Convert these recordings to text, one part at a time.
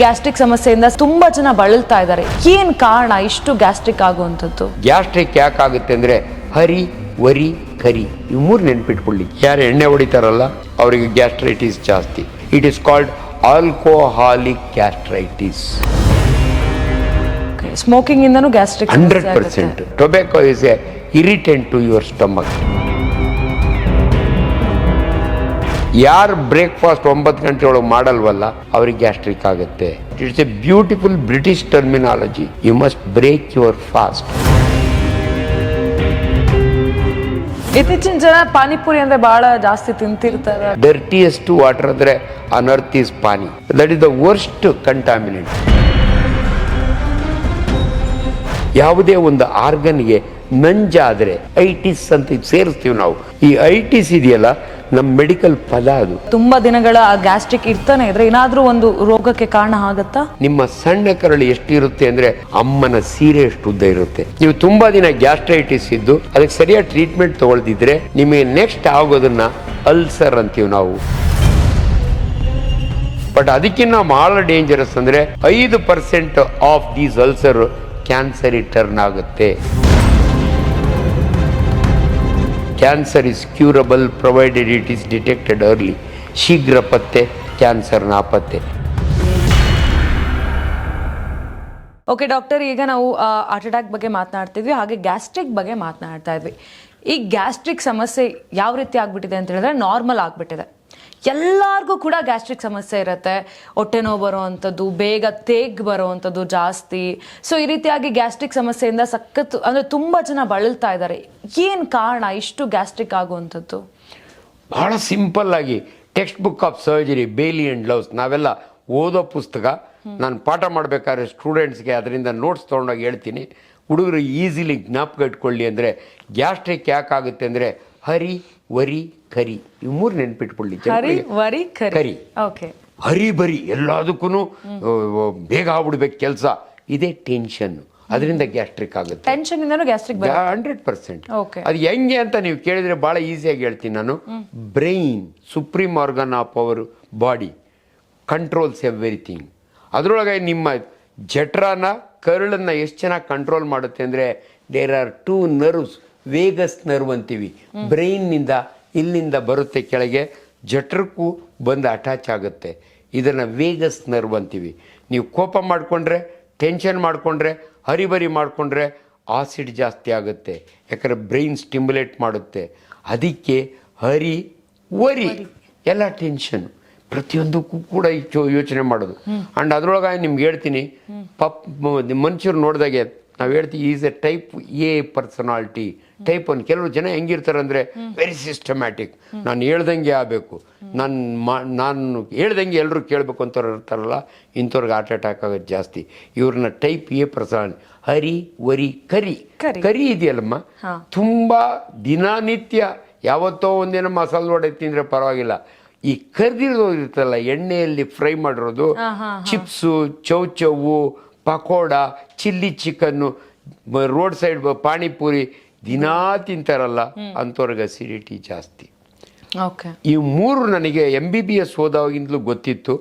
Gastric ಸಮಸ್ಯೆಯಿಂದ ತುಂಬಾ ಜನ ಬಳಲ್ತಾ ಇದ್ದಾರೆ. ಏನ್ ಕಾರಣ ಇಷ್ಟು ಗ್ಯಾಸ್ಟ್ರಿಕ್ ಆಗುವಂಥದ್ದು? ಗ್ಯಾಸ್ಟ್ರಿಕ್ ಯಾಕಾಗುತ್ತೆ ಅಂದ್ರೆ ಹರಿ ವರಿ ಕರಿ ಇವು ಮೂರು ನೆನ್ಪಿಟ್ಕೊಳ್ಳಿ. ಯಾರು ಎಣ್ಣೆ ಹೊಡಿತಾರಲ್ಲ ಅವರಿಗೆ ಗ್ಯಾಸ್ಟ್ರೈಟಿಸ್ ಜಾಸ್ತಿ. It is called alcoholic gastritis. Smoking ಇಂದನೂ gastric 100%. Tobacco is a irritant to your stomach. ಯಾರು ಬ್ರೇಕ್ಫಾಸ್ಟ್ 9 ಗಂಟೆ ಒಳಗೆ ಮಾಡಲ್ವಲ್ಲ ಅವ್ರಿಗೆ ಗ್ಯಾಸ್ಟ್ರಿಕ್ ಆಗುತ್ತೆ. It's a beautiful British terminology. You must break your fast. ಇತ್ತೀಚಿನ ಜನ ಪಾನಿಪುರಿ ಅಂದ್ರೆ ಬಹಳ ಜಾಸ್ತಿ ತಿಂತಿರ್ತಾರೆ. ಡರ್ಟಿಯೆಸ್ಟ್ ವಾಟರ್ ಅಂದ್ರೆ on earth is pani. That is the worst contaminant. ಯಾವುದೇ ಒಂದು ಆರ್ಗನ್ಗೆ ನಂಜಾದ್ರೆ ಐಟಿಸ್ ಅಂತ ಸೇರಿಸ್ತೀವಿ ನಾವು. ಈ ಐಟಿಸ್ ಇದೆಯಲ್ಲ ನಮ್ಮ ಮೆಡಿಕಲ್ ಪದ. ಅದು ತುಂಬಾ ದಿನಗಳ ಗ್ಯಾಸ್ಟ್ರಿಕ್ ಇರ್ತಾನೆ ಇದ್ರೆ ಏನಾದ್ರೂ ಒಂದು ರೋಗಕ್ಕೆ ಕಾರಣ ಆಗತ್ತಾ? ನಿಮ್ಮ ಸಣ್ಣ ಕರಳು ಎಷ್ಟಿರುತ್ತೆ ಅಂದ್ರೆ ಅಮ್ಮನ ಸೀರೆ ಎಷ್ಟು ಉದ್ದ ಇರುತ್ತೆ. ನೀವು ತುಂಬಾ ದಿನ ಗ್ಯಾಸ್ಟ್ರೈಟಿಸ್ ಇದ್ದು ಅದಕ್ಕೆ ಸರಿಯಾದ ಟ್ರೀಟ್ಮೆಂಟ್ ತಗೊಳ್ದಿದ್ರೆ ನಿಮಗೆ ನೆಕ್ಸ್ಟ್ ಆಗೋದನ್ನ ಅಲ್ಸರ್ ಅಂತೀವಿ ನಾವು. ಬಟ್ ಅದಕ್ಕಿಂತ ಬಹಳ ಡೇಂಜರಸ್ ಅಂದ್ರೆ 5% of these ulcer cancer turn ಆಗುತ್ತೆ. Cancer is curable provided it is detected early. ಶೀಘ್ರ ಪತ್ತೆ ಕ್ಯಾನ್ಸರ್ ನಾಪತ್ತೆ. ಓಕೆ ಡಾಕ್ಟರ್, ಈಗ ನಾವು ಹಾರ್ಟ್ ಅಟ್ಯಾಕ್ ಬಗ್ಗೆ ಮಾತನಾಡ್ತಿದ್ವಿ, ಹಾಗೆ ಗ್ಯಾಸ್ಟ್ರಿಕ್ ಬಗ್ಗೆ ಮಾತನಾಡ್ತಾ ಇದ್ವಿ. ಈ ಗ್ಯಾಸ್ಟ್ರಿಕ್ ಸಮಸ್ಯೆ ಯಾವ ರೀತಿ ಆಗ್ಬಿಟ್ಟಿದೆ ಅಂತ ಹೇಳಿದ್ರೆ ನಾರ್ಮಲ್ ಆಗ್ಬಿಟ್ಟಿದೆ. ಎಲ್ಲರಿಗೂ ಕೂಡ ಗ್ಯಾಸ್ಟ್ರಿಕ್ ಸಮಸ್ಯೆ ಇರುತ್ತೆ. ಹೊಟ್ಟೆ ನೋವು ಬರೋವಂಥದ್ದು, ಬೇಗ ತೇಗ್ ಬರೋವಂಥದ್ದು ಜಾಸ್ತಿ. ಸೊ ಈ ರೀತಿಯಾಗಿ ಗ್ಯಾಸ್ಟ್ರಿಕ್ ಸಮಸ್ಯೆಯಿಂದ ಸಖತ್ ಅಂದರೆ ತುಂಬ ಜನ ಬಳಲ್ತಾ ಇದ್ದಾರೆ. ಏನು ಕಾರಣ ಇಷ್ಟು ಗ್ಯಾಸ್ಟ್ರಿಕ್ ಆಗುವಂಥದ್ದು? ಬಹಳ ಸಿಂಪಲ್ ಆಗಿ ಟೆಕ್ಸ್ಟ್ ಬುಕ್ ಆಫ್ ಸರ್ಜರಿ, ಬೇಲಿ ಅಂಡ್ ಲವ್ಸ್ ನಾವೆಲ್ಲ ಓದೋ ಪುಸ್ತಕ. ನಾನು ಪಾಠ ಮಾಡಬೇಕಾದ್ರೆ ಸ್ಟೂಡೆಂಟ್ಸ್ಗೆ ಅದರಿಂದ ನೋಟ್ಸ್ ತೊಗೊಂಡೋಗಿ ಹೇಳ್ತೀನಿ. ಹುಡುಗರು ಈಸಿಲಿ ಜ್ಞಾಪಕ ಇಟ್ಕೊಳ್ಳಿ ಅಂದರೆ ಗ್ಯಾಸ್ಟ್ರಿಕ್ ಯಾಕಾಗುತ್ತೆ ಅಂದರೆ ಹರಿ ವರಿ ಕರಿ ಇವು ಮೂರು ನೆನ್ಪಿಟ್ಕೊಳ್ಳಿ. ಕರಿ. ಹರಿ ಬರಿ ಎಲ್ಲದಕ್ಕೂ ಬೇಗ ಆಗ್ಬಿಡ್ಬೇಕು ಕೆಲಸ, ಇದೇ ಟೆನ್ಷನ್. ಅದರಿಂದ ಗ್ಯಾಸ್ಟ್ರಿಕ್ ಆಗುತ್ತೆ. ಟೆನ್ಷನ್ ಇಂದನೂ ಗ್ಯಾಸ್ಟ್ರಿಕ್ 100%. ಅದು ಹೆಂಗೆ ಅಂತ ನೀವು ಕೇಳಿದ್ರೆ ಬಹಳ ಈಸಿಯಾಗಿ ಹೇಳ್ತೀನಿ ನಾನು. Brain supreme organ of our body controls everything. ಅದರೊಳಗೆ ನಿಮ್ಮ ಜಠರನ ಕರುಳನ್ನ ಎಷ್ಟು ಚೆನ್ನಾಗಿ ಕಂಟ್ರೋಲ್ ಮಾಡುತ್ತೆ ಅಂದರೆ there are 2 nerves. Vagus nerve ಅಂತೀವಿ. ಬ್ರೈನ್ನಿಂದ ಇಲ್ಲಿಂದ ಬರುತ್ತೆ ಕೆಳಗೆ, ಜಠರಕ್ಕೂ ಬಂದು ಅಟ್ಯಾಚ್ ಆಗುತ್ತೆ. ಇದನ್ನು ವೇಗಸ್ ನರ್ವ್ ಅಂತೀವಿ. ನೀವು ಕೋಪ ಮಾಡಿಕೊಂಡ್ರೆ, ಟೆನ್ಷನ್ ಮಾಡಿಕೊಂಡ್ರೆ, ಹರಿಬರಿ ಮಾಡಿಕೊಂಡ್ರೆ ಆಸಿಡ್ ಜಾಸ್ತಿ ಆಗುತ್ತೆ. ಯಾಕಂದರೆ ಬ್ರೈನ್ ಸ್ಟಿಮ್ಯುಲೇಟ್ ಮಾಡುತ್ತೆ. ಅದಕ್ಕೆ ಹರಿ ವರಿ ಎಲ್ಲ ಟೆನ್ಷನ್ ಪ್ರತಿಯೊಂದಕ್ಕೂ ಕೂಡ ಯೋಚನೆ ಮಾಡೋದು. ಆ್ಯಂಡ್ ಅದರೊಳಗೆ ನಿಮ್ಗೆ ಹೇಳ್ತೀನಿ, ಮನುಷ್ಯರು ನೋಡಿದಾಗೆ ನಾವು ಹೇಳ್ತೀವಿ is A type A personality. Type 1. ಕೆಲವರು ಜನ ಹೆಂಗಿರ್ತಾರೆ ಅಂದರೆ ವೆರಿ ಸಿಸ್ಟಮ್ಯಾಟಿಕ್. ನಾನು ಹೇಳ್ದಂಗೆ ಆಗಬೇಕು, ನಾನು ಹೇಳ್ದಂಗೆ ಎಲ್ಲರೂ ಕೇಳಬೇಕು ಅಂತವ್ರು ಇರ್ತಾರಲ್ಲ, ಇಂಥವ್ರಿಗೆ ಹಾರ್ಟ್ ಅಟ್ಯಾಕ್ ಆಗೋದು ಜಾಸ್ತಿ. ಇವ್ರನ್ನ type A personality. Hurry worry curry. Curry ಇದೆಯಲ್ಲಮ್ಮ, ತುಂಬ ದಿನನಿತ್ಯ ಯಾವತ್ತೋ ಒಂದಿನ ಮಸಾಲೆ ವಡೆ ತಿಂದರೆ ಪರವಾಗಿಲ್ಲ. ಈ ಕರ್ದಿರೋದು ಇರ್ತಲ್ಲ, ಎಣ್ಣೆಯಲ್ಲಿ ಫ್ರೈ ಮಾಡಿರೋದು, ಚಿಪ್ಸು, ಚೌಚೌವು, pakoda, chilli chicken, road side panipuri ದಿನಾ ತಿಂತಾರಲ್ಲ ಅಂಥವ್ರಿಗೆ ಅಸಿಡಿಟಿ ಜಾಸ್ತಿ. ಈ ಮೂರು ನನಗೆ MBBS ಓದೋವಾಗಿಂದಲೂ ಗೊತ್ತಿತ್ತು.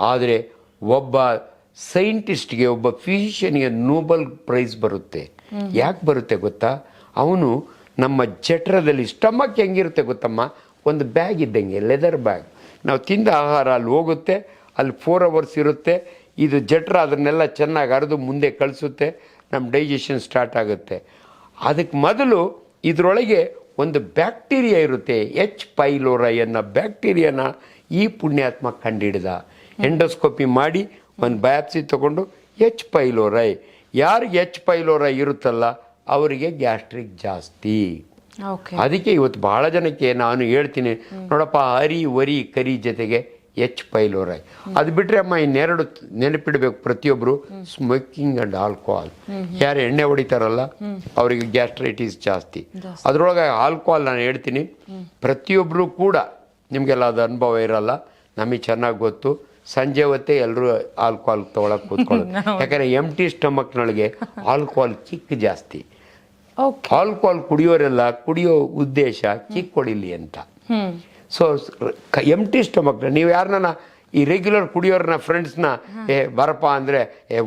ಆದರೆ ಒಬ್ಬ ಸೈಂಟಿಸ್ಟ್ಗೆ, ಒಬ್ಬ ಫಿಸಿಷಿಯನ್ಗೆ ನೋಬೆಲ್ ಪ್ರೈಸ್ ಬರುತ್ತೆ. ಯಾಕೆ ಬರುತ್ತೆ ಗೊತ್ತಾ? ಅವನು ನಮ್ಮ ಜಠರದಲ್ಲಿ ಸ್ಟಮಕ್ ಹೆಂಗಿರುತ್ತೆ ಗೊತ್ತಮ್ಮ, ಒಂದು ಬ್ಯಾಗ್ ಇದ್ದಂಗೆ, ಲೆದರ್ ಬ್ಯಾಗ್. ನಾವು ತಿಂದ ಆಹಾರ ಅಲ್ಲಿ ಹೋಗುತ್ತೆ, ಅಲ್ಲಿ 4 ಅವರ್ಸ್ ಇರುತ್ತೆ. ಇದು ಜಠರ ಅದನ್ನೆಲ್ಲ ಚೆನ್ನಾಗಿ ಅರೆದು ಮುಂದೆ ಕಳಿಸುತ್ತೆ, ನಮ್ಮ ಡೈಜೆಷನ್ ಸ್ಟಾರ್ಟ್ ಆಗುತ್ತೆ. ಅದಕ್ಕೆ ಮೊದಲು ಇದರೊಳಗೆ ಒಂದು ಬ್ಯಾಕ್ಟೀರಿಯಾ ಇರುತ್ತೆ, H. ಪೈಲೋರೈ ಅನ್ನೋ ಬ್ಯಾಕ್ಟೀರಿಯಾನ ಈ ಪುಣ್ಯಾತ್ಮ ಕಂಡಿಡಿದ. ಎಂಡೋಸ್ಕೋಪಿ ಮಾಡಿ ಒಂದು ಬಯಾಪ್ಸಿ ತಗೊಂಡು H. ಪೈಲೋರೈ, ಯಾರಿಗೆ H. ಪೈಲೋರೈ ಇರುತ್ತಲ್ಲ ಅವರಿಗೆ ಗ್ಯಾಸ್ಟ್ರಿಕ್ ಜಾಸ್ತಿ. ಅದಕ್ಕೆ ಇವತ್ತು ಬಹಳ ಜನಕ್ಕೆ ನಾನು ಹೇಳ್ತೀನಿ, ನೋಡಪ್ಪ ಹರಿ ವರಿ ಕರಿ ಜೊತೆಗೆ H. ಪೈಲೋರೈ. ಅದು ಬಿಟ್ಟರೆ ಅಮ್ಮ ಇನ್ನೆರಡು ನೆನಪಿಡಬೇಕು ಪ್ರತಿಯೊಬ್ಬರು, ಸ್ಮೋಕಿಂಗ್ ಆ್ಯಂಡ್ ಆಲ್ಕೋಹಾಲ್. ಯಾರು ಎಣ್ಣೆ ಹೊಡಿತಾರಲ್ಲ ಅವರಿಗೆ ಗ್ಯಾಸ್ಟ್ರೈಟಿಸ್ ಜಾಸ್ತಿ. ಅದರೊಳಗೆ ಆಲ್ಕೋಹಾಲ್ ನಾನು ಹೇಳ್ತೀನಿ, ಪ್ರತಿಯೊಬ್ಬರು ಕೂಡ ನಿಮಗೆಲ್ಲ ಅದು ಅನುಭವ ಇರಲ್ಲ, ನಮಗೆ ಚೆನ್ನಾಗಿ ಗೊತ್ತು. ಸಂಜೆ ಹೊತ್ತೇ ಎಲ್ಲರೂ ಆಲ್ಕೋಹಾಲ್ ತೊಗೊಳಕ್ಕೆ ಕೂತ್ಕೊಳ್ಳೋದು. ಯಾಕಂದರೆ ಎಂಟಿ ಸ್ಟಮಕ್ನೊಳಗೆ ಆಲ್ಕೋಹಾಲ್ ಕಿಕ್ ಜಾಸ್ತಿ. ಆಲ್ಕೋಹಾಲ್ ಕುಡಿಯೋರೆಲ್ಲ ಕುಡಿಯೋ ಉದ್ದೇಶ ಕಿಕ್ ಹೊಡಿಲಿ ಅಂತ. ಸೊ ಎಂಟಿ ಸ್ಟಮಕ್ ನೀವು ಯಾರನ್ನ ಈ ರೆಗ್ಯುಲರ್ ಕುಡಿಯೋರ್ನ ಫ್ರೆಂಡ್ಸ್ನ ಬರಪ್ಪ ಅಂದ್ರೆ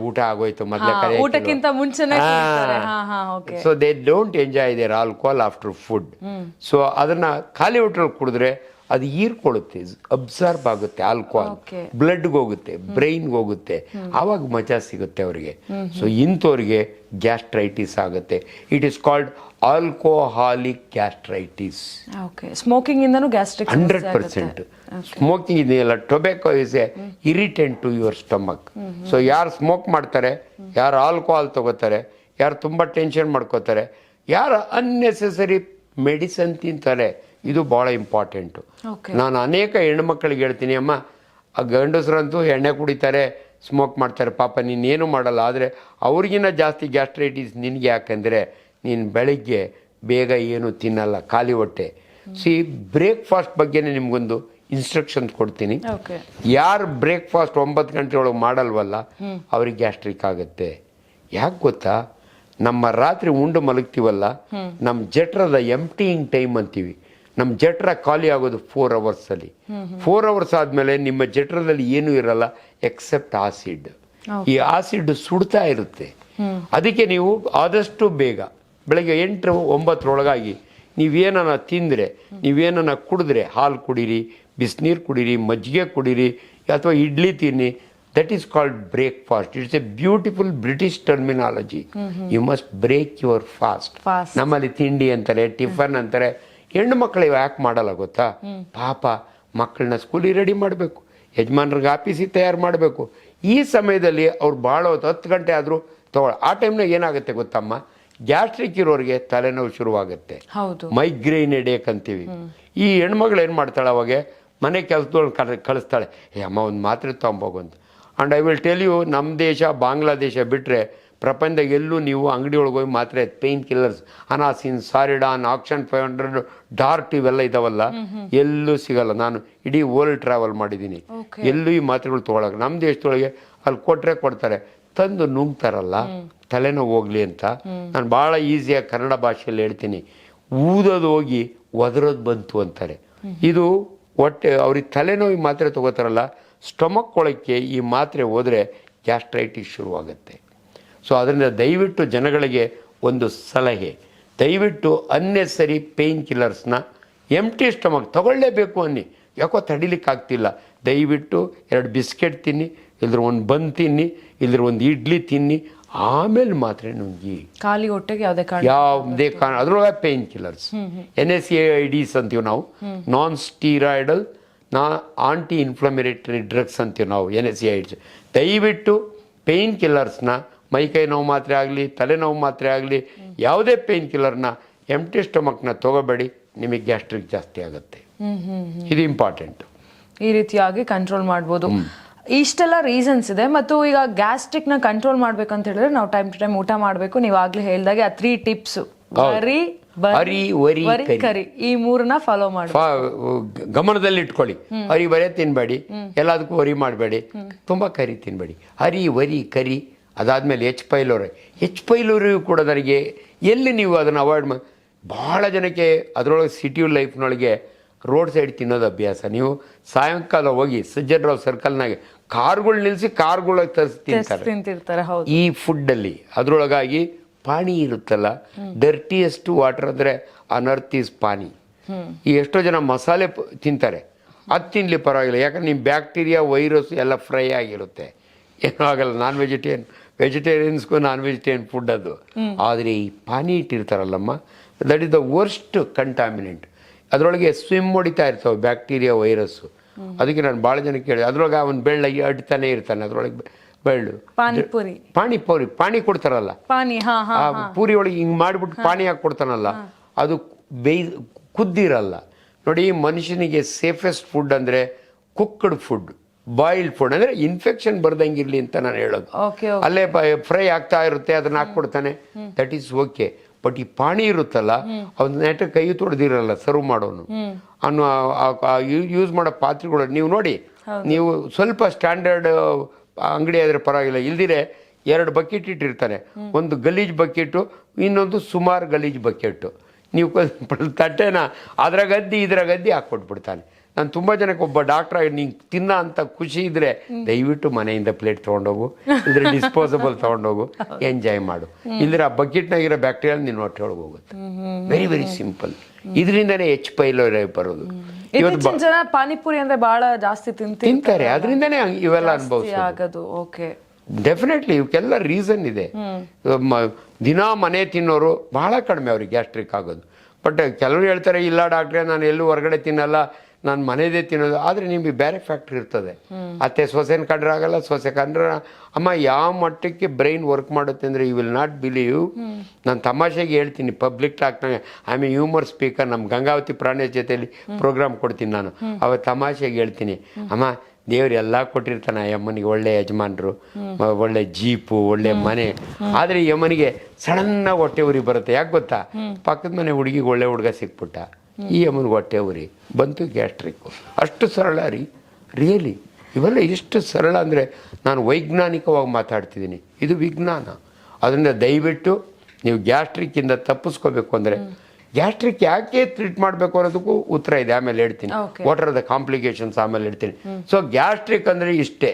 ಊಟ ಆಗೋಯ್ತು ಮೊದಲೇ ಊಟಕ್ಕಿಂತ ಮುಂಚೆನೆ ಕುಡಿತಾರೆ. Okay. So they don't enjoy their alcohol after food. So ಅದನ್ನ ಖಾಲಿ ಹೊಟ್ಟೆಲಿ ಕುಡಿದ್ರೆ ಅದು ಹೀರ್ಕೊಳ್ಳುತ್ತೆ, ಅಬ್ಸರ್ವ್ ಆಗುತ್ತೆ, ಆಲ್ಕೋಹಾಲ್ ಬ್ಲಡ್ಗೆ ಹೋಗುತ್ತೆ, ಬ್ರೈನ್ಗೆ ಹೋಗುತ್ತೆ, ಆವಾಗ ಮಜಾ ಸಿಗುತ್ತೆ ಅವರಿಗೆ. ಸೊ ಇಂಥವ್ರಿಗೆ ಗ್ಯಾಸ್ಟ್ರೈಟಿಸ್ ಆಗುತ್ತೆ. It is called alcoholic gastritis. Smoking ಇಂದನೂ ಗ್ಯಾಸ್ಟ್ರಿಕ್ 100%. ಸ್ಮೋಕಿಂಗ್ ಇದೆಯಲ್ಲ, tobacco is a irritant to your stomach. So ಯಾರು ಸ್ಮೋಕ್ ಮಾಡ್ತಾರೆ, ಯಾರು ಆಲ್ಕೋಹಾಲ್ ತಗೋತಾರೆ, ಯಾರು ತುಂಬ ಟೆನ್ಷನ್ ಮಾಡ್ಕೋತಾರೆ, ಯಾರು ಅನ್ನೆಸೆಸರಿ ಮೆಡಿಸನ್ ತಿಂತಾರೆ, ಇದು ಭಾಳ ಇಂಪಾರ್ಟೆಂಟು. ನಾನು ಅನೇಕ ಹೆಣ್ಮಕ್ಳಿಗೆ ಹೇಳ್ತೀನಿ, ಅಮ್ಮ ಆ ಗಂಡಸರಂತೂ ಎಣ್ಣೆ ಕುಡಿತಾರೆ, ಸ್ಮೋಕ್ ಮಾಡ್ತಾರೆ, ಪಾಪ ನೀನೇನು ಮಾಡಲ್ಲ, ಆದರೆ ಅವ್ರಿಗಿನ್ನ ಜಾಸ್ತಿ ಗ್ಯಾಸ್ಟ್ರೈಟಿಸ್ ನಿನಗೆ. ಯಾಕೆಂದರೆ ನೀನು ಬೆಳಗ್ಗೆ ಬೇಗ ಏನು ತಿನ್ನಲ್ಲ, ಖಾಲಿ ಹೊಟ್ಟೆ. ಬ್ರೇಕ್ಫಾಸ್ಟ್ ಬಗ್ಗೆನೇ ನಿಮ್ಗೊಂದು ಇನ್ಸ್ಟ್ರಕ್ಷನ್ಸ್ ಕೊಡ್ತೀನಿ. ಯಾರು ಬ್ರೇಕ್ಫಾಸ್ಟ್ 9 ಗಂಟೆ ಒಳಗೆ ಮಾಡಲ್ವಲ್ಲ ಅವ್ರಿಗೆ ಗ್ಯಾಸ್ಟ್ರಿಕ್ ಆಗುತ್ತೆ. ಯಾಕೆ ಗೊತ್ತಾ, ನಮ್ಮ ರಾತ್ರಿ ಉಂಡು ಮಲಗ್ತೀವಲ್ಲ, ನಮ್ಮ ಜಠರದ ಎಂಪ್ಟಿಯಿಂಗ್ ಟೈಮ್ ಅಂತೀವಿ. ನಮ್ಮ ಜಠರ ಖಾಲಿ ಆಗೋದು 4 ಅವರ್ಸಲ್ಲಿ. 4 ಅವರ್ಸ್ ಆದಮೇಲೆ ನಿಮ್ಮ ಜಠರದಲ್ಲಿ ಏನೂ ಇರಲ್ಲ ಎಕ್ಸೆಪ್ಟ್ ಆಸಿಡ್. ಈ ಆಸಿಡ್ ಸುಡ್ತಾ ಇರುತ್ತೆ. ಅದಕ್ಕೆ ನೀವು ಆದಷ್ಟು ಬೇಗ ಬೆಳಗ್ಗೆ 8-9 ನೀವೇನ ತಿಂದರೆ, ನೀವೇನ ಕುಡಿದ್ರೆ, ಹಾಲು ಕುಡೀರಿ, ಬಿಸಿನೀರು ಕುಡೀರಿ, ಮಜ್ಜಿಗೆ ಕುಡೀರಿ, ಅಥವಾ ಇಡ್ಲಿ ತಿನ್ನಿ. That is called breakfast. It's a beautiful British terminology. You must break your fast. ನಮ್ಮಲ್ಲಿ ತಿಂಡಿ ಅಂತಾರೆ, ಟಿಫನ್ ಅಂತಾರೆ. ಹೆಣ್ಣು ಮಕ್ಕಳು ಯಾಕೆ ಮಾಡಲ್ಲ ಗೊತ್ತಾ? ಪಾಪ ಮಕ್ಕಳನ್ನ ಸ್ಕೂಲಿಗೆ ರೆಡಿ ಮಾಡಬೇಕು, ಯಜಮಾನ್ರಿಗೆ ಆಫೀಸಿಗೆ ತಯಾರು ಮಾಡಬೇಕು. ಈ ಸಮಯದಲ್ಲಿ ಅವ್ರು ಭಾಳ ಹೊತ್ತು 10 ಗಂಟೆ ಆದರೂ ಆ ಟೈಮ್ನಾಗ ಏನಾಗುತ್ತೆ ಗೊತ್ತಮ್ಮ, ಗ್ಯಾಸ್ಟ್ರಿಕ್ ಇರೋರಿಗೆ ತಲೆನೋವು ಶುರುವಾಗುತ್ತೆ, ಮೈಗ್ರೇನ್ ಹೆಡೇಕ್ ಅಂತೀವಿ. ಈ ಹೆಣ್ಮಗಳು ಏನು ಮಾಡ್ತಾಳೆ, ಅವಾಗ ಮನೆ ಕೆಲಸದೊಳಗೆ ಕಳಿಸ್ತಾಳೆ, ಅಮ್ಮ ಒಂದು ಮಾತ್ರೆ ತೊಗೊಂಬೋಗಂತ. And I will tell you, ನಮ್ಮ ದೇಶ ಬಾಂಗ್ಲಾದೇಶ ಬಿಟ್ಟರೆ ಪ್ರಪಂಚದಾಗ ಎಲ್ಲೂ ನೀವು ಅಂಗಡಿ ಒಳಗೆ ಹೋಗಿ ಮಾತ್ರೆ, pain killers, Anacin, ಸಾರಿಡಾನ್, action 500, dart ಇವೆಲ್ಲ ಇದಾವಲ್ಲ, ಎಲ್ಲೂ ಸಿಗಲ್ಲ. ನಾನು ಇಡೀ ವರ್ಲ್ಡ್ ಟ್ರಾವೆಲ್ ಮಾಡಿದ್ದೀನಿ, ಎಲ್ಲೂ ಈ ಮಾತ್ರೆಗಳು ತೊಗೊಳಕ್ಕೆ. ನಮ್ಮ ದೇಶದೊಳಗೆ ಅಲ್ಲಿ ಕೊಟ್ಟರೆ ಕೊಡ್ತಾರೆ, ತಂದು ನುಂಗ್ತಾರಲ್ಲ ತಲೆನೋವು ಹೋಗ್ಲಿ ಅಂತ. ನಾನು ಭಾಳ ಈಸಿಯಾಗಿ ಕನ್ನಡ ಭಾಷೆಯಲ್ಲಿ ಹೇಳ್ತೀನಿ, ಊದೋದು ಹೋಗಿ ಒದರೋದು ಬಂತು ಅಂತಾರೆ. ಇದು ಹೊಟ್ಟೆ ಅವ್ರಿಗೆ ತಲೆನೋವು ಮಾತ್ರೆ ತೊಗೋತಾರಲ್ಲ, ಸ್ಟಮಕ್ ಒಳಕ್ಕೆ ಈ ಮಾತ್ರೆ ಹೋದರೆ ಗ್ಯಾಸ್ಟ್ರೈಟಿಸ್ ಶುರುವಾಗುತ್ತೆ. ಸೊ ಅದರಿಂದ ದಯವಿಟ್ಟು ಜನಗಳಿಗೆ ಒಂದು ಸಲಹೆ, ದಯವಿಟ್ಟು ಅನ್ನೆಸರಿ ಪೇಯ್ನ್ ಕಿಲ್ಲರ್ಸ್ನ ಎಂಟಿ ಸ್ಟಮಕ್ ತಗೊಳ್ಳೇಬೇಕು ಅನ್ನಿ. ಯಾಕೋ ತಡಿಲಿಕ್ಕಾಗ್ತಿಲ್ಲ, ದಯವಿಟ್ಟು 2 ಬಿಸ್ಕೆಟ್ ತಿನ್ನಿ, ಇಲ್ಲದ್ರೆ ಒಂದು ಬನ್ ತಿನ್ನಿ, ಇಲ್ಲದ್ರೆ ಒಂದು ಇಡ್ಲಿ ತಿನ್ನಿ, ಆಮೇಲೆ ಮಾತ್ರೆ ನುಂಗಿ. ಖಾಲಿ ಹೊಟ್ಟೆಗೆ ಯಾವುದೇ ಕಾರಣ ಅದ್ರೊಳಗೆ ಪೇಯ್ನ್ ಕಿಲ್ಲರ್ಸ್, NSAIDs ಅಂತೀವಿ ನಾವು, ನಾನ್ ಸ್ಟೀರಾಯ್ಡಲ್ ಆಂಟಿ ಇನ್ಫ್ಲಮೇಟರಿ ಡ್ರಗ್ಸ್ ಅಂತೀವಿ ನಾವು, NSAIDs. ದಯವಿಟ್ಟು ಪೇಯ್ನ್ ಕಿಲ್ಲರ್ಸ್ನ, ಮೈಕೈ ನೋವು ಮಾತ್ರೆ ಆಗಲಿ, ತಲೆನೋವು ಮಾತ್ರೆ ಆಗಲಿ, ಯಾವುದೇ ಪೇಯ್ನ್ ಕಿಲ್ಲರ್ನ ಎಂಟಿ ಸ್ಟಮಕ್ನ ತಗೋಬೇಡಿ, ನಿಮಗೆ ಗ್ಯಾಸ್ಟ್ರಿಕ್ ಜಾಸ್ತಿ ಆಗುತ್ತೆ. ಇದು ಇಂಪಾರ್ಟೆಂಟ್. ಈ ರೀತಿಯಾಗಿ ಕಂಟ್ರೋಲ್ ಮಾಡ್ಬೋದು. ಇಷ್ಟೆಲ್ಲ ರೀಸನ್ಸ್ ಇದೆ. ಮತ್ತು ಈಗ ಗ್ಯಾಸ್ಟ್ರಿಕ್ನ ಕಂಟ್ರೋಲ್ ಮಾಡ್ಬೇಕಂತ ಹೇಳಿದ್ರೆ ನಾವು ಟೈಮ್ ಟು ಟೈಮ್ ಊಟ ಮಾಡಬೇಕು. ನೀವು ಆಗ್ಲೇ ಹೇಳ್ದಾಗೆ ಆ 3 ಟಿಪ್ಸ್, ಕರಿ, ಈ 3ನ ಫಾಲೋ ಮಾಡಿ ಗಮನದಲ್ಲಿ ಇಟ್ಕೊಳ್ಳಿ. ಹರಿ ಬರೇ ತಿನ್ಬೇಡಿ, ಎಲ್ಲದಕ್ಕೂ ವರಿ ಮಾಡಬೇಡಿ, ತುಂಬಾ ಕರಿ ತಿನ್ಬೇಡಿ. ಹರಿ, ವರಿ, ಕರಿ. ಅದಾದ್ಮೇಲೆ H. ಪೈಲೋರಿ ಕೂಡ ನನಗೆ ಎಲ್ಲಿ ನೀವು ಅದನ್ನು ಅವಾಯ್ಡ್ ಮಾಡಿ. ಭಾಳ ಜನಕ್ಕೆ ಅದರೊಳಗೆ ಸಿಟಿ ಲೈಫ್ನೊಳಗೆ ರೋಡ್ ಸೈಡ್ ತಿನ್ನೋದು ಅಭ್ಯಾಸ. ನೀವು ಸಾಯಂಕಾಲ ಹೋಗಿ ಸಜ್ಜನರಾವ್ ಸರ್ಕಲ್ನಾಗೆ ಕಾರ್ಗಳು ನಿಲ್ಲಿಸಿ ಕಾರ್ಗಳೊಳಗೆ ತರಿಸಿ ತಿಂತಾರೆ. ಈ ಫುಡ್ಡಲ್ಲಿ ಅದರೊಳಗಾಗಿ ಪಾನಿ ಇರುತ್ತಲ್ಲ, ಡರ್ಟಿಯೆಸ್ಟ್ ವಾಟರ್ ಅಂದರೆ ಅನರ್ತ್ ಈಸ್ ಪಾನಿ. ಈ ಎಷ್ಟೋ ಜನ ಮಸಾಲೆ ತಿಂತಾರೆ, ಅದು ತಿನ್ನಲಿ ಪರವಾಗಿಲ್ಲ, ಯಾಕಂದ್ರೆ ನಿಮ್ಮ ಬ್ಯಾಕ್ಟೀರಿಯಾ, ವೈರಸ್ ಎಲ್ಲ ಫ್ರೈ ಆಗಿರುತ್ತೆ, ಏನೂ ಆಗಲ್ಲ. ವೆಜಿಟೇರಿಯನ್ಸ್ಗೂ ನಾನ್ ವೆಜಿಟೇರಿಯನ್ ಫುಡ್ ಅದು. ಆದರೆ ಈ ಪಾನಿ ಇಟ್ಟಿರ್ತಾರಲ್ಲಮ್ಮ, that is the worst contaminant. ಅದರೊಳಗೆ ಸ್ವಿಮ್ ಹೊಡಿತಾ ಇರ್ತಾವೆ ಬ್ಯಾಕ್ಟೀರಿಯಾ, ವೈರಸ್ಸು. ಅದಕ್ಕೆ ನಾನು ಭಾಳ ಜನಕ್ಕೆ ಕೇಳಿದೆ, ಅದರೊಳಗೆ ಅವನು ಬೆಳ್ಳಗೆ ಅಡ್ತಾನೆ ಇರ್ತಾನೆ, ಅದರೊಳಗೆ ಬೆಳ್ಳು. ಪಾನಿ ಕೊಡ್ತಾರಲ್ಲ, ಆ ಪೂರಿ ಒಳಗೆ ಹಿಂಗೆ ಮಾಡಿಬಿಟ್ಟು ಪಾನಿ ಹಾಕಿ ಕೊಡ್ತಾನಲ್ಲ, ಅದು ಕುದ್ದಿರಲ್ಲ. ನೋಡಿ, ಮನುಷ್ಯನಿಗೆ ಸೇಫೆಸ್ಟ್ ಫುಡ್ ಅಂದರೆ ಕುಕ್ಡ್ ಫುಡ್, ಬಾಯ್ಲ್ಡ್ ಫುಡ್. ಅಂದರೆ ಇನ್ಫೆಕ್ಷನ್ ಬರ್ದಂಗಿರ್ಲಿ ಅಂತ ನಾನು ಹೇಳೋದು. ಅಲ್ಲೇ ಫ್ರೈ ಆಗ್ತಾ ಇರುತ್ತೆ, ಅದನ್ನ ಹಾಕ್ಕೊಡ್ತಾನೆ, ದಟ್ ಈಸ್ ಓಕೆ. ಬಟ್ ಈ ಪಾಣಿ ಇರುತ್ತಲ್ಲ, ಅವ್ನ ನೆಟ್ಟ ಕೈ ತೊಡೆದಿರಲ್ಲ ಸರ್ವ್ ಮಾಡೋನು. ಅನ್ನೋ ಯೂಸ್ ಮಾಡೋ ಪಾತ್ರೆಗಳು ನೀವು ನೋಡಿ, ನೀವು ಸ್ವಲ್ಪ ಸ್ಟ್ಯಾಂಡರ್ಡ್ ಅಂಗಡಿ ಆದರೆ ಪರವಾಗಿಲ್ಲ, ಇಲ್ದಿರೆ 2 ಬಕೆಟ್ ಇಟ್ಟಿರ್ತಾನೆ, ಒಂದು ಗಲೀಜ್ ಬಕೆಟು, ಇನ್ನೊಂದು ಸುಮಾರು ಗಲೀಜ್ ಬಕೆಟು. ನೀವು ತಟ್ಟೆನ ಅದ್ರ ಗದ್ದಿ ಇದ್ರ ಗದ್ದಿ ಹಾಕ್ಕೊಟ್ಬಿಡ್ತಾನೆ. ನಾನು ತುಂಬ ಜನಕ್ಕೆ ಒಬ್ಬ ಡಾಕ್ಟ್ರ್ ನೀನು ತಿನ್ನ ಅಂತ ಖುಷಿ ಇದ್ರೆ ದಯವಿಟ್ಟು ಮನೆಯಿಂದ ಪ್ಲೇಟ್ ತೊಗೊಂಡೋಗು, ಇದ್ರೆ ಡಿಸ್ಪೋಸಬಲ್ ತೊಗೊಂಡೋಗು, ಎಂಜಾಯ್ ಮಾಡು. ಇಲ್ಲದ್ರೆ ಆ ಬಕೆಟ್ನಾಗಿರೋ ಬ್ಯಾಕ್ಟೀರಿಯಾ ನಿನ್ನ ಹೊಟ್ಟೆ ಒಳಗೆ ಹೋಗುತ್ತೆ. Very very simple. ಇದರಿಂದನೇ H. ಪೈಲೋರಿ ಬರೋದು. ಇತ್ತೀಚಿನ ಜನ ಪಾನಿಪುರಿ ಅಂದ್ರೆ ಬಹಳ ಜಾಸ್ತಿ ತಿಂತಾರೆ, ಅದರಿಂದನೇ ಇವೆಲ್ಲ ಅನುಭವಿಸೋದು. ಓಕೆ, ಡೆಫಿನೆಟ್ಲಿ ಇವಕ್ಕೆಲ್ಲ ರೀಸನ್ ಇದೆ. ದಿನ ಮನೆ ತಿನ್ನೋರು ಬಹಳ ಕಡಿಮೆ ಅವ್ರಿಗೆ ಗ್ಯಾಸ್ಟ್ರಿಕ್ ಆಗೋದು. ಬಟ್ ಕೆಲವರು ಹೇಳ್ತಾರೆ ಇಲ್ಲ ಡಾಕ್ಟ್ರೆ ನಾನು ಎಲ್ಲೂ ಹೊರಗಡೆ ತಿನ್ನಲ್ಲ, ನಾನು ಮನೆಯದೇ ತಿನ್ನೋದು. ಆದರೆ ನಿಮಗೆ ಬೇರೆ ಫ್ಯಾಕ್ಟ್ರಿ ಇರ್ತದೆ. ಅತ್ತೆ ಸೊಸೆನ ಕಂಡ್ರೆ ಆಗಲ್ಲ, ಸೊಸೆ ಕಂಡ್ರೆ ಅಮ್ಮ ಯಾವ ಮಟ್ಟಕ್ಕೆ ಬ್ರೈನ್ ವರ್ಕ್ ಮಾಡುತ್ತೆ ಅಂದರೆ ಯು ವಿಲ್ ನಾಟ್ ಬಿಲೀವ್. ನಾನು ತಮಾಷೆಗೆ ಹೇಳ್ತೀನಿ ಪಬ್ಲಿಕ್ ಟಾಕ್ನಾಗ, I am a humour speaker. ನಮ್ಮ ಗಂಗಾವತಿ ಪ್ರಾಣೇಶ್ ಜೊತೆಯಲ್ಲಿ ಪ್ರೋಗ್ರಾಮ್ ಕೊಡ್ತೀನಿ ನಾನು. ಅವತ್ತು ತಮಾಷೆಗೆ ಹೇಳ್ತೀನಿ, ಅಮ್ಮ ದೇವ್ರು ಎಲ್ಲ ಕೊಟ್ಟಿರ್ತಾನೆ ಆ ಅಮ್ಮನಿಗೆ, ಒಳ್ಳೆ ಯಜಮಾನ್ರು, ಒಳ್ಳೆ ಜೀಪು, ಒಳ್ಳೆ ಮನೆ. ಆದರೆ ಈ ಅಮ್ಮನಿಗೆ ಸಡನ್ನಾಗಿ ಹೊಟ್ಟೆ ಉರಿ ಬರುತ್ತೆ. ಯಾಕೆ ಗೊತ್ತಾ? ಪಕ್ಕದ ಮನೆ ಹುಡುಗಿಗೆ ಒಳ್ಳೆ ಹುಡುಗ ಸಿಕ್ಬಿಟ್ಟ, ಈ ಅಮ್ಮನಿಗೆ ಹೊಟ್ಟೆ ಉರಿ ಬಂತು, ಗ್ಯಾಸ್ಟ್ರಿಕ್ಕು. ಅಷ್ಟು ಸರಳ ರೀ, ರಿಯಲಿ. ಇವೆಲ್ಲ ಎಷ್ಟು ಸರಳ ಅಂದರೆ ನಾನು ವೈಜ್ಞಾನಿಕವಾಗಿ ಮಾತಾಡ್ತಿದ್ದೀನಿ, ಇದು ವಿಜ್ಞಾನ. ಅದರಿಂದ ದಯವಿಟ್ಟು ನೀವು ಗ್ಯಾಸ್ಟ್ರಿಕ್ಕಿಂದ ತಪ್ಪಿಸ್ಕೋಬೇಕು ಅಂದರೆ ಗ್ಯಾಸ್ಟ್ರಿಕ್ ಯಾಕೆ ಟ್ರೀಟ್ ಮಾಡಬೇಕು ಅನ್ನೋದಕ್ಕೂ ಉತ್ತರ ಇದೆ, ಆಮೇಲೆ ಹೇಳ್ತೀನಿ. ವಾಟ್ ಆರ್ ದ ಕಾಂಪ್ಲಿಕೇಶನ್ಸ್ ಆಮೇಲೆ ಹೇಳ್ತೀನಿ. ಸೊ ಗ್ಯಾಸ್ಟ್ರಿಕ್ ಅಂದರೆ ಇಷ್ಟೇ.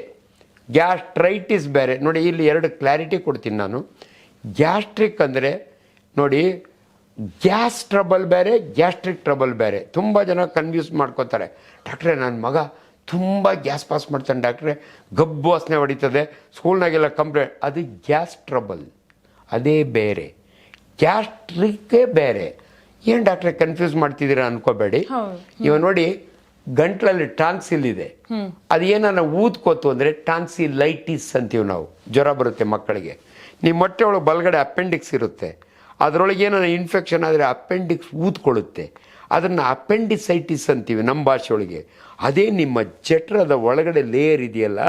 ಗ್ಯಾಸ್ಟ್ರೈಟಿಸ್ ಬೇರೆ ನೋಡಿ, ಇಲ್ಲಿ ಎರಡು ಕ್ಲಾರಿಟಿ ಕೊಡ್ತೀನಿ ನಾನು. ಗ್ಯಾಸ್ಟ್ರಿಕ್ ಅಂದರೆ ನೋಡಿ, ಗ್ಯಾಸ್ ಟ್ರಬಲ್ ಬೇರೆ, ಗ್ಯಾಸ್ಟ್ರಿಕ್ ಟ್ರಬಲ್ ಬೇರೆ. ತುಂಬ ಜನ ಕನ್ಫ್ಯೂಸ್ ಮಾಡ್ಕೋತಾರೆ. ಡಾಕ್ಟ್ರೇ ನನ್ನ ಮಗ ತುಂಬ ಗ್ಯಾಸ್ ಪಾಸ್ ಮಾಡ್ತಾನೆ ಡಾಕ್ಟ್ರೇ, ಗಬ್ಬು ವಾಸನೆ ಹೊಡಿತದೆ, ಸ್ಕೂಲ್ನಾಗೆಲ್ಲ ಕಂಪ್ಲೇಂಟ್. ಅದು ಗ್ಯಾಸ್ ಟ್ರಬಲ್, ಅದೇ ಬೇರೆ. ಗ್ಯಾಸ್ಟ್ರಿಕ್ಕೇ ಬೇರೆ. ಏನು ಡಾಕ್ಟ್ರೆ ಕನ್ಫ್ಯೂಸ್ ಮಾಡ್ತಿದ್ದೀರಾ ಅನ್ಕೋಬೇಡಿ. ಇವ ನೋಡಿ, ಗಂಟ್ಲಲ್ಲಿ ಟಾನ್ಸಿಲ್ ಇದೆ, ಅದು ಏನನ್ನ ಊದ್ಕೋತು ಅಂದರೆ ಟಾನ್ಸಿಲೈಟಿಸ್ ಅಂತೀವಿ ನಾವು. ಜ್ವರ ಬರುತ್ತೆ ಮಕ್ಕಳಿಗೆ. ನಿಮ್ಮ ಹೊಟ್ಟೆ ಒಳಗೆ ಬಲಗಡೆ ಅಪೆಂಡಿಕ್ಸ್ ಇರುತ್ತೆ, ಅದರೊಳಗೆ ಏನಾರ ಇನ್ಫೆಕ್ಷನ್ ಆದರೆ ಅಪೆಂಡಿಕ್ಸ್ ಊದ್ಕೊಳ್ಳುತ್ತೆ. ಅದನ್ನು ಅಪೆಂಡಿಸೈಟಿಸ್ ಅಂತೀವಿ ನಮ್ಮ ಭಾಷೆಯೊಳಗೆ. ಅದೇ ನಿಮ್ಮ ಜಠರದ ಒಳಗಡೆ ಲೇಯರ್ ಇದೆಯಲ್ಲ,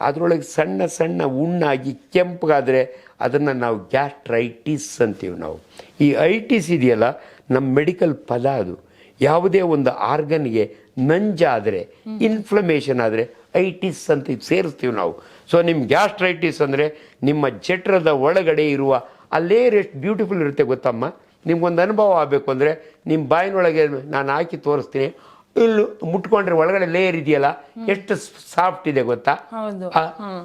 ಅದರೊಳಗೆ ಸಣ್ಣ ಸಣ್ಣ ಉಣ್ಣಾಗಿ ಕೆಂಪಗಾದರೆ ಅದನ್ನು ನಾವು ಗ್ಯಾಸ್ಟ್ರೈಟಿಸ್ ಅಂತೀವಿ ನಾವು. ಈ ಐಟಿಸ್ ಇದೆಯಲ್ಲ, ನಮ್ಮ ಮೆಡಿಕಲ್ ಪದ ಅದು. ಯಾವುದೇ ಒಂದು ಆರ್ಗನ್ಗೆ ನಂಜಾದರೆ, ಇನ್ಫ್ಲಮೇಷನ್ ಆದರೆ ಐಟಿಸ್ ಅಂತ ಸೇರಿಸ್ತೀವಿ ನಾವು. ಸೊ ನಿಮ್ಮ ಗ್ಯಾಸ್ಟ್ರೈಟಿಸ್ ಅಂದರೆ ನಿಮ್ಮ ಜಠರದ ಒಳಗಡೆ ಇರುವ ಆ ಲೇಯರ್ ಎಷ್ಟು ಬ್ಯೂಟಿಫುಲ್ ಇರುತ್ತೆ ಗೊತ್ತಮ್ಮ. ನಿಮ್ಗೊಂದು ಅನುಭವ ಆಗಬೇಕು ಅಂದರೆ ನಿಮ್ಮ ಬಾಯಿನೊಳಗೆ ನಾನು ಹಾಕಿ ತೋರಿಸ್ತೀನಿ. ಇಲ್ಲಿ ಮುಟ್ಕೊಂಡ್ರೆ ಒಳಗಡೆ ಲೇಯರ್ ಇದೆಯಲ್ಲ, ಎಷ್ಟು ಸಾಫ್ಟ್ ಇದೆ ಗೊತ್ತಾ?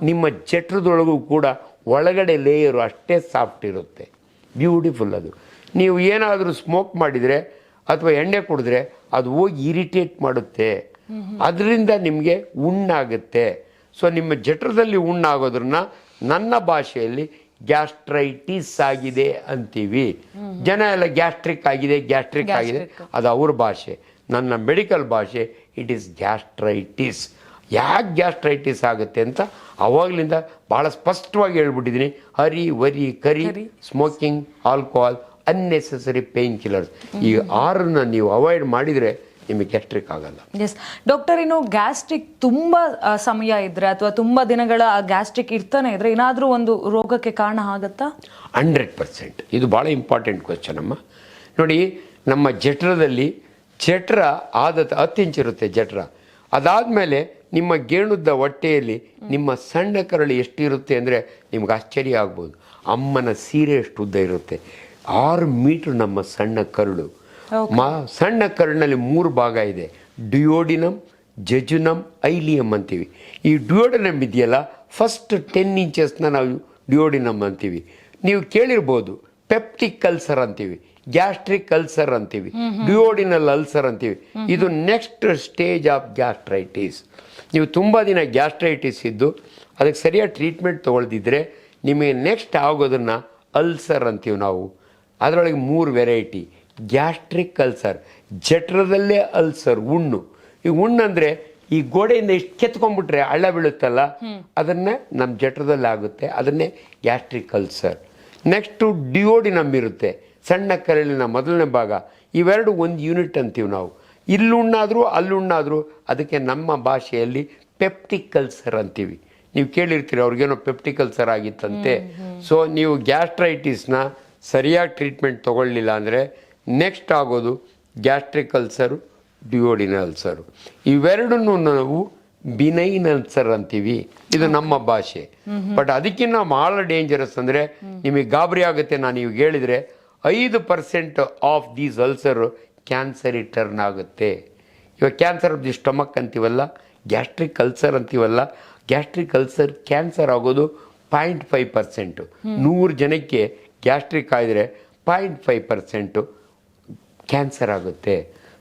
ನಿಮ್ಮ ಜಠರದೊಳಗೂ ಕೂಡ ಒಳಗಡೆ ಲೇಯರು ಅಷ್ಟೇ ಸಾಫ್ಟ್ ಇರುತ್ತೆ, ಬ್ಯೂಟಿಫುಲ್ ಅದು. ನೀವು ಏನಾದರೂ ಸ್ಮೋಕ್ ಮಾಡಿದರೆ ಅಥವಾ ಎಣ್ಣೆ ಕುಡಿದ್ರೆ ಅದು ಹೋಗಿ ಇರಿಟೇಟ್ ಮಾಡುತ್ತೆ, ಅದರಿಂದ ನಿಮಗೆ ಉಣ್ಣಾಗುತ್ತೆ. ಸೊ ನಿಮ್ಮ ಜಠರದಲ್ಲಿ ಉಣ್ಣಾಗೋದ್ರನ್ನ ನನ್ನ ಭಾಷೆಯಲ್ಲಿ ಗ್ಯಾಸ್ಟ್ರೈಟಿಸ್ ಆಗಿದೆ ಅಂತೀವಿ. ಜನ ಎಲ್ಲ ಗ್ಯಾಸ್ಟ್ರಿಕ್ ಆಗಿದೆ, ಗ್ಯಾಸ್ಟ್ರಿಕ್ ಆಗಿದೆ, ಅದು ಅವ್ರ ಭಾಷೆ. ನನ್ನ ಮೆಡಿಕಲ್ ಭಾಷೆ ಇಟ್ ಈಸ್ ಗ್ಯಾಸ್ಟ್ರೈಟಿಸ್. ಯಾಕೆ ಗ್ಯಾಸ್ಟ್ರೈಟಿಸ್ ಆಗುತ್ತೆ ಅಂತ ಅವಾಗಲಿಂದ ಭಾಳ ಸ್ಪಷ್ಟವಾಗಿ ಹೇಳ್ಬಿಟ್ಟಿದ್ದೀನಿ. Hurry, worry, curry, smoking, alcohol, unnecessary pain killers, ಈ ಆರನ್ನ ನೀವು ಅವಾಯ್ಡ್ ಮಾಡಿದರೆ ನಿಮಗೆ ಗ್ಯಾಸ್ಟ್ರಿಕ್ ಆಗಲ್ಲ. ಎಸ್ ಡಾಕ್ಟರ್, ಇನ್ನು ಗ್ಯಾಸ್ಟ್ರಿಕ್ ತುಂಬ ಸಮಯ ಇದ್ರೆ ಅಥವಾ ತುಂಬ ದಿನಗಳ ಗ್ಯಾಸ್ಟ್ರಿಕ್ ಇರ್ತಾನೆ ಇದ್ರೆ ಏನಾದರೂ ಒಂದು ರೋಗಕ್ಕೆ ಕಾರಣ ಆಗುತ್ತಾ? 100%. ಇದು ಭಾಳ ಇಂಪಾರ್ಟೆಂಟ್ ಕ್ವೆಶ್ಚನ್ ಅಮ್ಮ. ನೋಡಿ, ನಮ್ಮ ಜಠರದಲ್ಲಿ ಜಠರ 10 ಇಂಚಿರುತ್ತೆ ಜಠರ. ಅದಾದಮೇಲೆ ನಿಮ್ಮ ಗೇಣುದ್ದ ಹೊಟ್ಟೆಯಲ್ಲಿ ನಿಮ್ಮ ಸಣ್ಣ ಕರಳು ಎಷ್ಟಿರುತ್ತೆ ಅಂದರೆ ನಿಮ್ಗೆ ಆಶ್ಚರ್ಯ ಆಗ್ಬೋದು. ಅಮ್ಮನ ಸೀರೆ ಎಷ್ಟು ಉದ್ದ ಇರುತ್ತೆ. 6 ಮೀಟ್ರ್ ನಮ್ಮ ಸಣ್ಣ ಕರಳು. ಸಣ್ಣ ಕರಳಿನಲ್ಲಿ 3 ಭಾಗ ಇದೆ, ಡಿಯೋಡಿನಮ್, ಜೆಜುನಮ್, ಐಲಿಯಮ್ ಅಂತೀವಿ. ಈ ಡಿಯೋಡಿನಮ್ ಇದೆಯಲ್ಲ, ಫಸ್ಟ್ 10 ಇಂಚಸ್ನ ನಾವು ಡಿಯೋಡಿನಮ್ ಅಂತೀವಿ. ನೀವು ಕೇಳಿರ್ಬೋದು ಪೆಪ್ಟಿಕ್ ಅಲ್ಸರ್ ಅಂತೀವಿ, ಗ್ಯಾಸ್ಟ್ರಿಕ್ ಅಲ್ಸರ್ ಅಂತೀವಿ, ಡಿಯೋಡಿನಲ್ ಅಲ್ಸರ್ ಅಂತೀವಿ. ಇದು ನೆಕ್ಸ್ಟ್ ಸ್ಟೇಜ್ ಆಫ್ ಗ್ಯಾಸ್ಟ್ರೈಟಿಸ್. ನೀವು ತುಂಬ ದಿನ ಗ್ಯಾಸ್ಟ್ರೈಟಿಸ್ ಇದ್ದು ಅದಕ್ಕೆ ಸರಿಯಾದ ಟ್ರೀಟ್ಮೆಂಟ್ ತೊಗೊಳ್ದಿದ್ರೆ ನಿಮಗೆ ನೆಕ್ಸ್ಟ್ ಆಗೋದನ್ನು ಅಲ್ಸರ್ ಅಂತೀವಿ ನಾವು. ಅದರೊಳಗೆ 3 ವೆರೈಟಿ. ಗ್ಯಾಸ್ಟ್ರಿಕ್ ಅಲ್ಸರ್, ಜಠರದಲ್ಲೇ ಅಲ್ಸರ್, ಹುಣ್ಣು. ಈ ಹುಣ್ಣಂದರೆ ಈ ಗೋಡೆಯಿಂದ ಇಷ್ಟು ಕೆತ್ಕೊಂಡ್ಬಿಟ್ರೆ ಹಳ್ಳ ಬೀಳುತ್ತಲ್ಲ, ಅದನ್ನೇ ನಮ್ಮ ಜಠರದಲ್ಲಿ ಆಗುತ್ತೆ, ಅದನ್ನೇ ಗ್ಯಾಸ್ಟ್ರಿಕ್ ಅಲ್ಸರ್. ನೆಕ್ಸ್ಟು ಡಿಯೋಡಿನಮ್ ಇರುತ್ತೆ, ಸಣ್ಣ ಕರಳಿನ ಮೊದಲನೇ ಭಾಗ. ಇವೆರಡು ಒಂದು ಯೂನಿಟ್ ಅಂತೀವಿ ನಾವು. ಇಲ್ಲುಣ್ಣಾದರೂ ಅಲ್ಲುಣ್ಣಾದರೂ ಅದಕ್ಕೆ ನಮ್ಮ ಭಾಷೆಯಲ್ಲಿ ಪೆಪ್ಟಿಕ್ ಅಲ್ಸರ್ ಅಂತೀವಿ. ನೀವು ಕೇಳಿರ್ತೀರಿ ಅವ್ರಿಗೇನೋ ಪೆಪ್ಟಿಕ್ ಅಲ್ಸರ್ ಆಗಿತ್ತಂತೆ. ಸೊ ನೀವು ಗ್ಯಾಸ್ಟ್ರೈಟಿಸ್ನ ಸರಿಯಾಗಿ ಟ್ರೀಟ್ಮೆಂಟ್ ತೊಗೊಳ್ಳಿಲ್ಲ ಅಂದರೆ ನೆಕ್ಸ್ಟ್ ಆಗೋದು ಗ್ಯಾಸ್ಟ್ರಿಕ್ ಅಲ್ಸರು, ಡಿಯೋಡಿನಲ್ ಅಲ್ಸರು. ಇವೆರಡನ್ನೂ ನಾವು ಬಿನೈನ್ ಅಲ್ಸರ್ ಅಂತೀವಿ, ಇದು ನಮ್ಮ ಭಾಷೆ. ಬಟ್ ಅದಕ್ಕಿಂತ ಭಾಳ ಡೇಂಜರಸ್ ಅಂದರೆ ನಿಮಗೆ ಗಾಬರಿ ಆಗುತ್ತೆ. ನಾನು ಇವಾಗ ಹೇಳಿದರೆ 5% ಆಫ್ ದೀಸ್ ಅಲ್ಸರು ಕ್ಯಾನ್ಸರಿ ಟರ್ನ್ ಆಗುತ್ತೆ. ಇವಾಗ ಕ್ಯಾನ್ಸರ್ ಆಫ್ ದಿ ಸ್ಟಮಕ್ ಅಂತೀವಲ್ಲ, ಗ್ಯಾಸ್ಟ್ರಿಕ್ ಅಲ್ಸರ್ ಅಂತೀವಲ್ಲ, ಗ್ಯಾಸ್ಟ್ರಿಕ್ ಅಲ್ಸರ್ ಕ್ಯಾನ್ಸರ್ ಆಗೋದು 0.5%. 100 ಜನಕ್ಕೆ ಗ್ಯಾಸ್ಟ್ರಿಕ್ ಆಗಿದ್ರೆ 0.5% ಕ್ಯಾನ್ಸರ್ ಆಗುತ್ತೆ.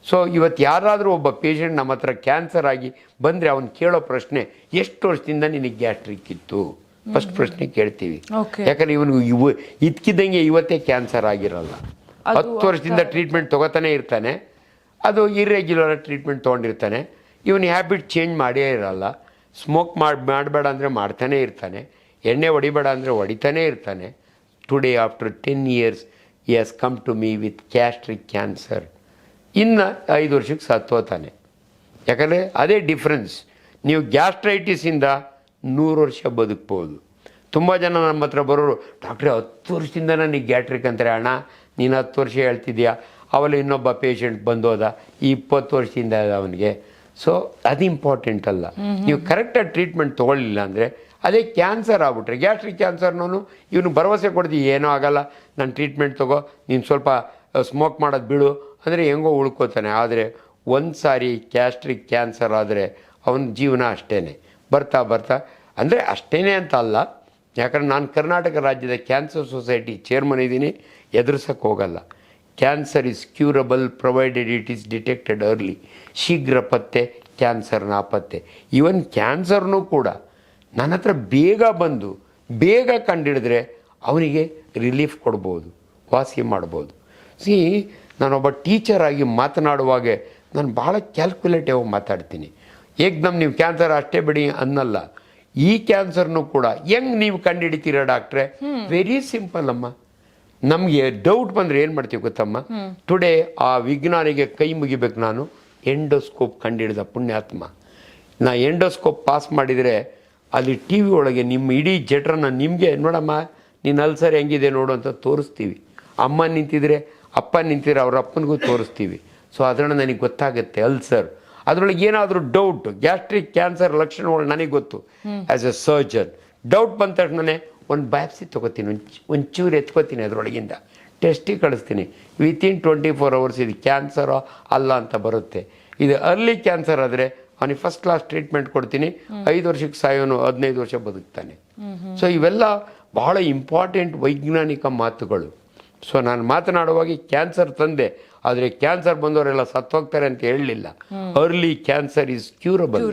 ಸೊ ಇವತ್ತು ಯಾರಾದರೂ ಒಬ್ಬ ಪೇಷಂಟ್ ನಮ್ಮ ಹತ್ರ ಕ್ಯಾನ್ಸರ್ ಆಗಿ ಬಂದರೆ ಅವ್ನು ಕೇಳೋ ಪ್ರಶ್ನೆ, ಎಷ್ಟು ವರ್ಷದಿಂದ ನಿನಗೆ ಗ್ಯಾಸ್ಟ್ರಿಕ್ ಇತ್ತು? ಫಸ್ಟ್ ಪ್ರಶ್ನೆ ಕೇಳ್ತೀವಿ. ಯಾಕಂದರೆ ಇವನು ಇದ್ಕಿದ್ದಂಗೆ ಇವತ್ತೇ ಕ್ಯಾನ್ಸರ್ ಆಗಿರಲ್ಲ. 10 ವರ್ಷದಿಂದ ಟ್ರೀಟ್ಮೆಂಟ್ ತೊಗೋತಾನೆ ಇರ್ತಾನೆ, ಅದು ಇರ್ರೆಗ್ಯುಲರ್ ಟ್ರೀಟ್ಮೆಂಟ್ ತೊಗೊಂಡಿರ್ತಾನೆ. ಇವನು ಹ್ಯಾಬಿಟ್ ಚೇಂಜ್ ಮಾಡೇ ಇರಲ್ಲ. ಸ್ಮೋಕ್ ಮಾಡಬೇಡ ಅಂದರೆ ಮಾಡ್ತಾನೆ ಇರ್ತಾನೆ, ಎಣ್ಣೆ ಹೊಡಿಬೇಡ ಅಂದರೆ ಹೊಡಿತಾನೆ ಇರ್ತಾನೆ. Today after 10 years he has come to me with gastric cancer. ಇನ್ನು 5 ವರ್ಷಕ್ಕೆ ಸತ್ತೋತಾನೆ. ಯಾಕಂದರೆ ಅದೇ ಡಿಫ್ರೆನ್ಸ್. ನೀವು ಗ್ಯಾಸ್ಟ್ರೈಟಿಸಿಂದ 100 ವರ್ಷ ಬದುಕ್ಬೋದು. ತುಂಬ ಜನ ನಮ್ಮ ಹತ್ರ ಬರೋರು, ಡಾಕ್ಟ್ರೇ 10 ವರ್ಷದಿಂದ ನನಗೆ ಗ್ಯಾಸ್ಟ್ರಿಕ್ ಅಂತಾರೆ. ಅಣ್ಣ ನೀನು 10 ವರ್ಷ ಹೇಳ್ತಿದ್ಯಾ, ಅವಳು ಇನ್ನೊಬ್ಬ ಪೇಷಂಟ್ ಬಂದೋದ 20 ವರ್ಷದಿಂದ ಅವನಿಗೆ. ಸೊ ಅದು ಇಂಪಾರ್ಟೆಂಟ್ ಅಲ್ಲ. ನೀವು ಕರೆಕ್ಟಾಗಿ ಟ್ರೀಟ್ಮೆಂಟ್ ತೊಗೊಳ್ಳಿಲ್ಲ ಅಂದರೆ ಅದೇ ಕ್ಯಾನ್ಸರ್ ಆಗ್ಬಿಟ್ರೆ, ಗ್ಯಾಸ್ಟ್ರಿಕ್ ಕ್ಯಾನ್ಸರ್ನೂ ಇವನು ಭರವಸೆ ಕೊಡ್ತೀವಿ, ಏನೂ ಆಗಲ್ಲ, ನಾನು ಟ್ರೀಟ್ಮೆಂಟ್ ತೊಗೋ, ನೀನು ಸ್ವಲ್ಪ ಸ್ಮೋಕ್ ಮಾಡೋದು ಬಿಡು ಅಂದರೆ ಹೆಂಗೋ ಉಳ್ಕೋತಾನೆ. ಆದರೆ ಒಂದು ಸಾರಿ ಗ್ಯಾಸ್ಟ್ರಿಕ್ ಕ್ಯಾನ್ಸರ್ ಆದರೆ ಅವನ ಜೀವನ ಅಷ್ಟೇ ಬರ್ತಾ ಬರ್ತಾ, ಅಂದರೆ ಅಷ್ಟೇ ಅಂತ ಅಲ್ಲ, ಯಾಕಂದ್ರೆ ನಾನು ಕರ್ನಾಟಕ ರಾಜ್ಯದ ಕ್ಯಾನ್ಸರ್ ಸೊಸೈಟಿ ಚೇರ್ಮನ್ ಇದ್ದೀನಿ, ಎದುರಿಸೋಕ್ಕೆ ಹೋಗಲ್ಲ. Cancer is curable provided it is detected early. ಶೀಘ್ರ ಪತ್ತೆ ಕ್ಯಾನ್ಸರ್ ನಾಪತ್ತೆ. ಈವನ್ ಕ್ಯಾನ್ಸರ್ನೂ ಕೂಡ ನನ್ನ ಹತ್ರ ಬೇಗ ಬಂದು ಬೇಗ ಕಂಡಿಡಿದ್ರೆ ಅವನಿಗೆ ರಿಲೀಫ್ ಕೊಡ್ಬೋದು, ವಾಸಿ ಮಾಡ್ಬೋದು. ಸಿ, ನಾನೊಬ್ಬ ಟೀಚರ್ ಆಗಿ ಮಾತನಾಡುವಾಗ ನಾನು ಭಾಳ ಕ್ಯಾಲ್ಕುಲೇಟಿವ್ ಮಾತಾಡ್ತೀನಿ. ಏಕ್ದಮ್ ನೀವು ಕ್ಯಾನ್ಸರ್ ಅಷ್ಟೇ ಬಿಡಿ ಅನ್ನಲ್ಲ. ಈ ಕ್ಯಾನ್ಸರ್ನೂ ಕೂಡ ಹೆಂಗೆ ನೀವು ಕಂಡುಹಿಡಿತೀರ ಡಾಕ್ಟ್ರೆ? ವೆರಿ ಸಿಂಪಲ್ ಅಮ್ಮ. ನಮಗೆ ಡೌಟ್ ಬಂದರೆ ಏನು ಮಾಡ್ತೀವಿ ಗೊತ್ತಮ್ಮ? ಟುಡೇ ಆ ವಿಜ್ಞಾನಿಗೆ ಕೈ ಮುಗಿಬೇಕು ನಾನು. ಎಂಡೋಸ್ಕೋಪ್ ಕಂಡುಹಿಡಿದ ಪುಣ್ಯಾತ್ಮ. ನಾ ಎಂಡೋಸ್ಕೋಪ್ ಪಾಸ್ ಮಾಡಿದರೆ ಅಲ್ಲಿ ಟಿ ವಿ ಒಳಗೆ ನಿಮ್ಮ ಇಡೀ ಜಠರನ ನಿಮಗೆ, ನೋಡಮ್ಮ ನೀನು ಅಲ್ಸರ್ ಹೆಂಗಿದೆ ನೋಡು ಅಂತ ತೋರಿಸ್ತೀವಿ. ಅಮ್ಮ ನಿಂತಿದ್ರೆ, ಅಪ್ಪ ನಿಂತಿದ್ರೆ ಅವ್ರ ಅಪ್ಪನಿಗೂ ತೋರಿಸ್ತೀವಿ. ಸೊ ಅದನ್ನು ನನಗೆ ಗೊತ್ತಾಗುತ್ತೆ ಅಲ್ಸರ್. ಅದರೊಳಗೆ ಏನಾದರೂ ಡೌಟ್, ಗ್ಯಾಸ್ಟ್ರಿಕ್ ಕ್ಯಾನ್ಸರ್ ಲಕ್ಷಣಗಳು ನನಗೆ ಗೊತ್ತು ಆ್ಯಸ್ ಎ ಸರ್ಜನ್. ಡೌಟ್ ಬಂದ ತಕ್ಷಣವೇ ಒಂದು ಬಯಾಪ್ಸಿ ತೊಗೋತೀನಿ, ಒಂಚೂರು ಎತ್ಕೋತೀನಿ, ಅದರೊಳಗಿಂದ ಟೆಸ್ಟಿಗೆ ಕಳಿಸ್ತೀನಿ. ವಿತಿನ್ 24 hours ಇದು ಕ್ಯಾನ್ಸರೋ ಅಲ್ಲ ಅಂತ ಬರುತ್ತೆ. ಇದು ಅರ್ಲಿ ಕ್ಯಾನ್ಸರ್ ಆದರೆ ಅವನಿಗೆ ಫಸ್ಟ್ ಕ್ಲಾಸ್ ಟ್ರೀಟ್ಮೆಂಟ್ ಕೊಡ್ತೀನಿ. 5 ವರ್ಷಕ್ಕೆ ಸಾಯೋನು 15 ವರ್ಷ ಬದುಕ್ತಾನೆ. ಸೊ ಇವೆಲ್ಲ ಬಹಳ ಇಂಪಾರ್ಟೆಂಟ್ ವೈಜ್ಞಾನಿಕ ಮಾತುಗಳು. ಸೊ ನಾನು ಮಾತನಾಡುವಾಗ ಕ್ಯಾನ್ಸರ್ ತಂದೆ, ಆದರೆ ಕ್ಯಾನ್ಸರ್ ಬಂದವರೆಲ್ಲ ಸತ್ತೋಗ್ತಾರೆ ಅಂತ ಹೇಳಲಿಲ್ಲ. Early cancer is curable.